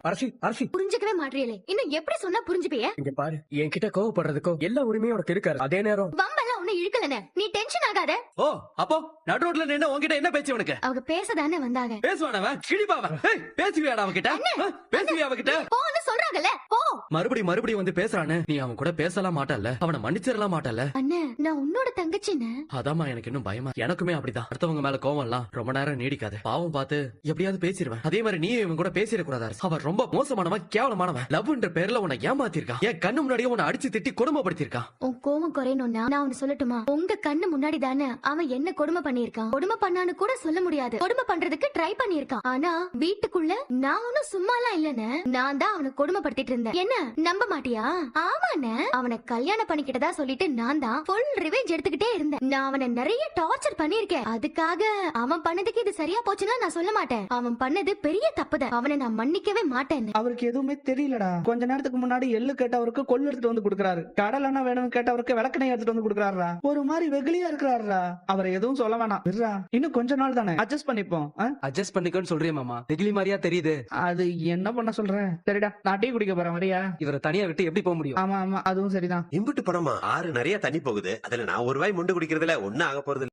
அரசி அரசி புரிஞ்சுக்கவே மாட்டீங்களே, இன்னும் எப்படி சொன்னா புரிஞ்சுப்பிய? இங்க பாரு, என்கிட்ட கோவப்படுறதுக்கோ எல்லா உரிமையும் உனக்கு இருக்காரு. அதே நேரம் வம்பெல்லாம் ஒண்ணு இழுக்கலனே, நீ டென்ஷன் ஆகாத. ஓ அப்போ நடு ரோட்ல நின்னு உன்கிட்ட என்ன பேச்சு உனக்கு? அவங்க பேசதானே வந்தாங்க. பேசுவானவன் கிழிப்பாவன். பேசுவியாடா அவகிட்ட? பேசுவியா அவகிட்ட? போன்னு சொல்றாங்கல்ல, போ. மறுபடியும் வந்து பேசுறானு நீ அவன் கூட பேசலாம் மாட்டல்ல, அவனை மன்னிச்சிடலாம் மாட்டல்ல. அண்ணே, நான் உன்னோட தங்கச்சின்னு. அதாம்மா எனக்கு இன்னும் பயமா. எனக்குமே அப்படிதான். அடுத்தவங்க மேல கோவம் எல்லாம் ரொம்ப நேரம் நீடிக்காது. பாவம் பார்த்து எப்படியாவது பேசிடுவேன். அதே மாதிரி நீ இவன் கூட பேசிட கூடாது. அவன் ரொம்ப மோசமானவன், கேவலமானவன். லவ்ன்ற பேர்ல உன்னை ஏமாத்திருக்கான். என் கண்ணு முன்னாடியே உன்னை அடிச்சு திட்டி கொடுமைப்படுத்திருக்கான். உன் கோவம் குறையணும்னா நான் உன்னை சொல்லட்டுமா? உங்க கண்ணு முன்னாடி தானே அவன் என்ன கொடுமை பண்ணிருக்கான். கொடுமை பண்ணான்னு கூட சொல்ல முடியாது. கொடுமை பண்றதுக்கு ட்ரை பண்ணிருக்கான். ஆனா வீட்டுக்குள்ள நான் ஒன்னும் சும்மாலாம் இல்லன்னு, நான் தான் அவனை கொடுமைப்படுத்திட்டு இருந்தேன். என்ன நம்ப மாட்டியா? ஆமாண்ணே, அவனை கல்யாணம் பண்ணிக்கிட்டதா சொல்லிட்டு நான் தான் ஃபுல் ரிவெஞ்ச் எடுத்துக்கிட்டே இருந்தேன். நான் அவனை நிறைய டார்ச்சர் பண்ணிருக்கேன். அதுக்காக அவன் பண்ணதுக்கு இது சரியா போச்சுன்னா நான் சொல்ல மாட்டேன். அவன் பண்ணது பெரிய தப்புதான். அவனை நான் மன்னிக்கவே மாட்டேன். அவருக்கு எதுவுமே தெரியலடா. கொஞ்ச நேரத்துக்கு முன்னாடி எள்ளு கேட்டவருக்கு கொள்ளு எடுத்துட்டு வந்து கொடுக்குறாரு. கடலெண்ணா வேணும்னு கேட்டவருக்கு விளக்கெண்ணெய் எடுத்துட்டு வந்து கொடுக்குறாரா. ஒரு மாதிரி வெகுளியா இருக்கிறாரா. அவரை எதுவும் சொல்ல வேணாம். இன்னும் கொஞ்ச நாள் தானே, அட்ஜஸ்ட் பண்ணிப்போம். அட்ஜஸ்ட் பண்ணிக்கோன்னு சொல்றியா மாமா? வெகுளி மாதிரியா தெரியுது. அது என்ன பண்ண சொல்றேன். சரிடா, நான் டீ குடிக்க போறேன். வரியா? இவரை தனியா விட்டு எப்படி போக முடியும்? ஆமா ஆமா, அதுவும் சரிதான். இம்புட்டு பணமா? ஆறு நிறைய தண்ணி போகுது. அதுல நான் ஒரு வாய் முண்டு குடிக்கிறதுல ஒன்னும் ஆக போறது